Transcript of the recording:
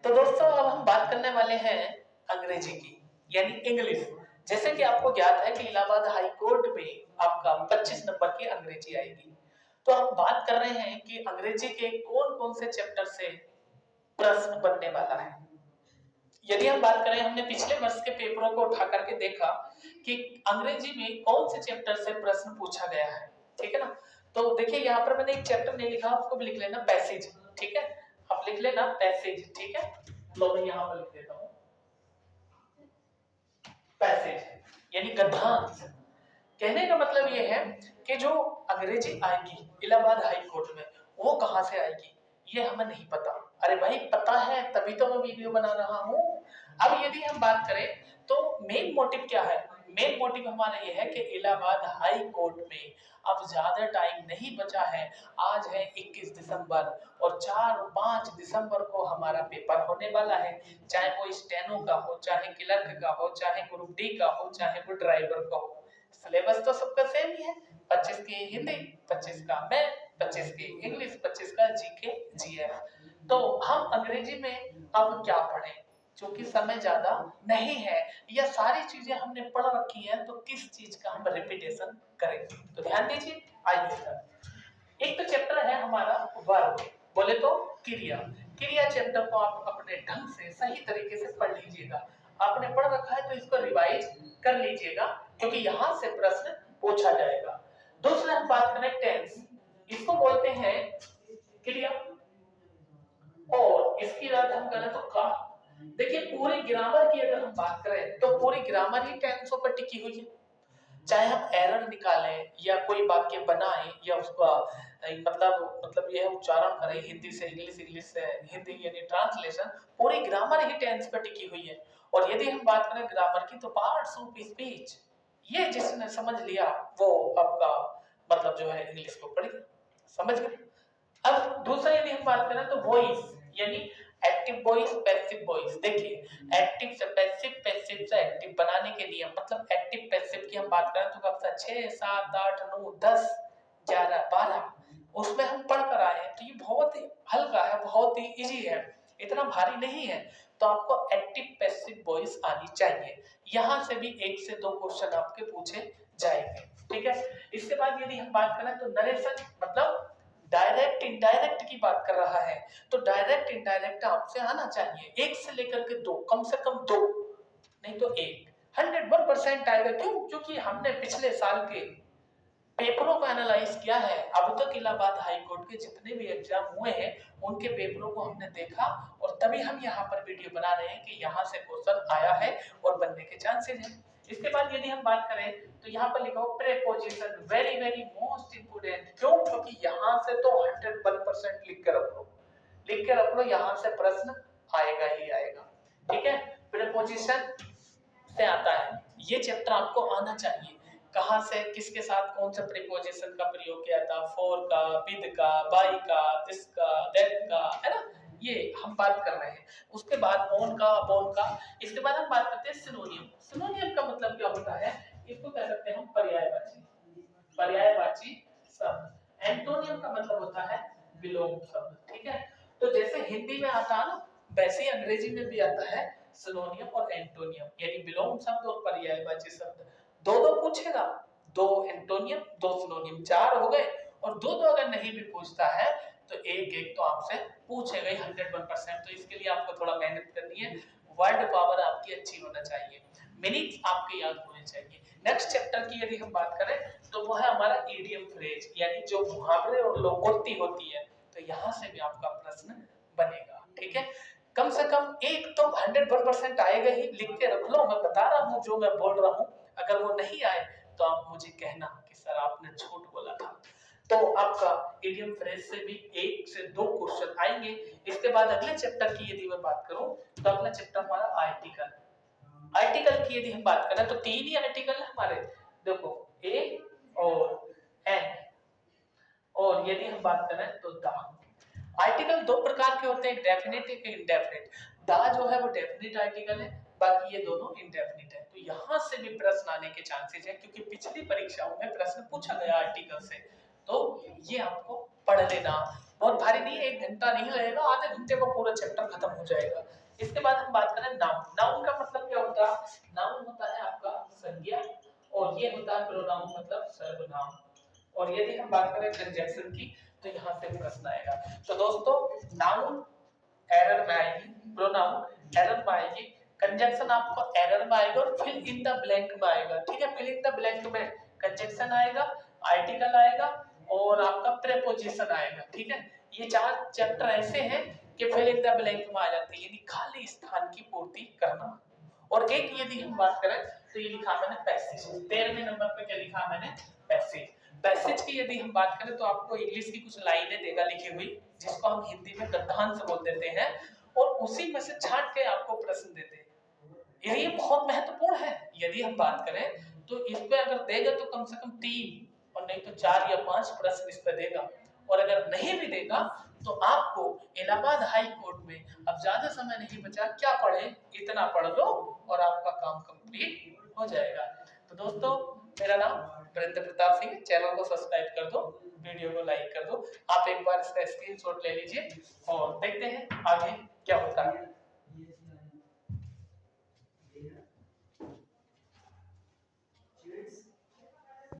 तो दोस्तों अब हम बात करने वाले हैं अंग्रेजी की, यानी इंग्लिश। जैसे कि आपको ज्ञात है कि इलाहाबाद हाई कोर्ट में आपका 25 नंबर की अंग्रेजी आएगी। तो हम बात कर रहे हैं कि अंग्रेजी के कौन कौन से चैप्टर से प्रश्न बनने वाला है। यदि हम बात करें, हमने पिछले वर्ष के पेपरों को उठा करके देखा कि अंग्रेजी में कौन से चैप्टर से प्रश्न पूछा गया है, ठीक है ना। तो देखिए यहाँ पर मैंने एक चैप्टर नहीं लिखा, उसको भी लिख लेना पैसेज, ठीक है। आप लिख लेना पैसेज, ठीक है। लो मैं यहाँ पर लिख देता हूँ पैसेज यानी गद्यांश। कहने का मतलब ये है कि जो अंग्रेजी आएगी इलाहाबाद हाई कोर्ट में वो कहाँ से आएगी ये हमें नहीं पता। अरे भाई पता है तभी तो मैं वीडियो बना रहा हूँ। अब यदि हम बात करें तो मेन मोटिव क्या है, मेन मोटिव हमारा ये है कि इलाहाबाद हाई कोर्ट में अब ज्यादा टाइम नहीं बचा है। आज है 21 दिसंबर और 4 और 5 दिसंबर को हमारा पेपर होने वाला है। चाहे वो स्टेनो का हो, चाहे क्लर्क का हो, चाहे ग्रुप डी का हो, चाहे वो ड्राइवर का हो। सिलेबस तो सबका सेम ही है, 25 की हिंदी, 25 का मैथ, 25 की इंग्लिश, 25 का जीके जीएफ। तो हम अंग्रेजी में अब क्या पढ़ें, क्योंकि समय ज्यादा नहीं है, यह सारी चीजें हमने पढ़ रखी है, तो किस चीज का हम रिपीटेशन करेंगे। तो ध्यान दीजिए, आइए एक तो चैप्टर है हमारा वर्ब, बोले तो क्रिया। क्रिया चैप्टर को आप अपने ढंग से सही तरीके से पढ़ लीजिएगा। आपने पढ़ रखा है तो इसको रिवाइज कर लीजिएगा, क्योंकि यहां से प्रश्न पूछा जाएगा। दूसरा हम बात करें टेंस, इसको बोलते हैं क्रिया और इसकी बात हम करें तो का। देखिए पूरी ग्रामर की अगर हम बात करें तो पूरी ग्रामर ही टेंसों पर टिकी हुई है। चाहे हम एरर निकालें या कोई वाक्य बनाएं या उसका मतलब यह उच्चारण करें हिंदी से इंग्लिश, इंग्लिश से हिंदी, यानी ट्रांसलेशन, पूरी ग्रामर ही टेंस पर टिकी हुई है। और यदि हम बात करें ग्रामर की तो पार्ट्स ऑफ स्पीच, ये जिसने समझ लिया वो आपका मतलब जो है इंग्लिश को पढ़ समझ गए। अब दूसरा यदि हम बात करें तो वॉइस, यानी एक्टिव वॉइस, पैसिव वॉइस। देखिए एक्टिव से पैसिव, पैसिव से एक्टिव बनाने के नियम, मतलब एक्टिव पैसिव की हम बात करें तो कक्षा 6 7 8 9 10 11 12 उसमें हम पढ़ कर आए हैं। तो ये बहुत ही हल्का है, बहुत ही इजी है, इतना भारी नहीं है। तो आपको एक्टिव पैसिव वॉइस आनी चाहिए। यहां से भी 1 से 2 क्वेश्चन आपके पूछे जाएंगे, ठीक है। इसके बाद यदि हम बात करें तो नरेशन, मतलब डायरेक्ट इनडायरेक्ट की बात कर रहा है, तो डायरेक्ट इनडायरेक्ट आपसे आना चाहिए। 1 से लेकर के 2, कम से कम 2 नहीं तो 1, 101% आएगा। क्यों? क्योंकि हमने पिछले साल के पेपरों को एनालाइज किया है। अब तक इलाहाबाद हाई कोर्ट के जितने भी एग्जाम हुए हैं उनके पेपरों को हमने देखा और तभी हम यहाँ पर वीडियो बना रहे हैं कि यहाँ से क्वेश्चन आया है और बनने के चांसेस हैं। इसके बाद यदि हम बात करें तो यहाँ पर लिखा हो preposition, very very most important. क्यों? क्योंकि यहाँ से तो 101% लिख के रख लो, लिख के रख लो, यहाँ से प्रश्न आएगा ही आएगा, ठीक है। प्रीपोजिशन से आता है, ये चैप्टर आपको आना चाहिए। कहां से, किसके साथ कौन सा प्रीपोजिशन का प्रयोग किया था, फॉर का, विद का, बाय का, दिस का, दैट का, है ना, ये हम बात कर रहे हैं। उसके बाद ऑन का, अपॉन का। इसके बाद हम बात करते हैं सिनोनियम। सिनोनियम का मतलब क्या होता है, इसको कह सकते हैं हम पर्यायवाची, पर्यायवाची शब्द। एंटोनियम का मतलब होता है विलोम शब्द, ठीक है। तो जैसे हिंदी में आता है ना, वैसे ही अंग्रेजी में भी आता है सिनोनियम और एंटोनियम, यानी विलोम शब्द और पर्यायवाची शब्द। दो दो पूछेगा, 2 एंटोनियम 2 सिनोनियम, 4 हो गए। और दो दो अगर नहीं भी पूछता है तो एक एक तो आपसे पूछेगा ही 101%। तो इसके लिए आपको थोड़ा मेहनत करनी है, वर्ड पावर आपकी अच्छी होना चाहिए, मीनिंग्स आपके याद होने चाहिए। नेक्स्ट चैप्टर की यदि हम बात करें तो वो है हमारा इडियम फ्रेज, यानी जो मुहावरे और लोकोक्ति होती है। तो यहाँ से भी आपका प्रश्न बनेगा, ठीक है। कम से कम एक तो 101% आएगा ही, लिख के रख लो, मैं बता रहा हूँ जो मैं बोल रहा हूँ। अगर वो नहीं आए तो आप मुझे कहना कि सर आपने झूठ बोला था। तो आपका इडियम फ्रेज से भी 1 से 2 क्वेश्चन आएंगे। इसके बाद अगले चैप्टर की यदि मैं बात करूं तो अगला चैप्टर हमारा आर्टिकल। आर्टिकल की यदि हम बात करें तो 3 ही आर्टिकल है हमारे, देखो ए और एन, और यदि हम बात करें तो द। आर्टिकल 2 प्रकार के होते हैं, डेफिनेट एक इंडेफिनिट। द जो है वो डेफिनेट आर्टिकल है, बाकी ये दोनों इंडेफिनिट है। तो यहां से भी प्रश्न आने के चांसेस है, क्योंकि पिछली परीक्षाओं में प्रश्न पूछा गया आर्टिकल से। तो ये आपको पढ़ लेना, बहुत भारी नहीं है, 1 घंटा नहीं लगेगा, आधे घंटे में पूरा चैप्टर खत्म हो जाएगा। इसके बाद हम बात करें नाउन। नाउन का मतलब क्या होता है? नाउन होता है आपका संज्ञा, और ये होता है प्रोनाउन मतलब सर्वनाम। और यदि हम बात करें कंजंक्शन की तो यहाँ से प्रश्न आएगा। तो दोस्तों नाउन एरर में आएगी, प्रोनाउन एरर में आएगी, कंजंक्शन आपको एरर में आएगा और फिल इन द ब्लैंक में आएगा। ठीक है, फिल इन द ब्लैंक में कंजंक्शन आएगा, आर्टिकल आएगा और आपका प्रीपोजिशन आएगा। ठीक है, ये 4 चैप्टर ऐसे हैं कि फिल इन द ब्लैंक में आ जाते हैं, यानी खाली स्थान की पूर्ति करना। और एक यदि हम बात करें तो ये लिखा मैंने पैसेज, 13वें नंबर पे क्या लिखा मैंने? पैसेज। पैसेज की यदि हम बात करें तो आपको इंग्लिश की कुछ लाइनें देगा लिखी हुई, जिसको हम हिंदी में गद्यांश बोल देते हैं, और उसी में से छांट के आपको प्रश्न देते हैं। ये बहुत महत्वपूर्ण है। यदि हम बात करें तो इस पे अगर देगा तो कम से कम 3 और नहीं तो 4 या 5 प्रश्न इस पे देगा, और अगर नहीं भी देगा तो आपको इलाहाबाद हाई कोर्ट में अब ज्यादा समय नहीं बचा, क्या पढ़े, इतना पढ़ लो और आपका काम कंप्लीट हो जाएगा। तो दोस्तों मेरा नाम वीरेंद्र प्रताप सिंह, चैनल को सब्सक्राइब कर दो, वीडियो को लाइक कर दो। आप एक बार इसका स्क्रीनशॉट ले लीजिए और देखते हैं आगे क्या होता है।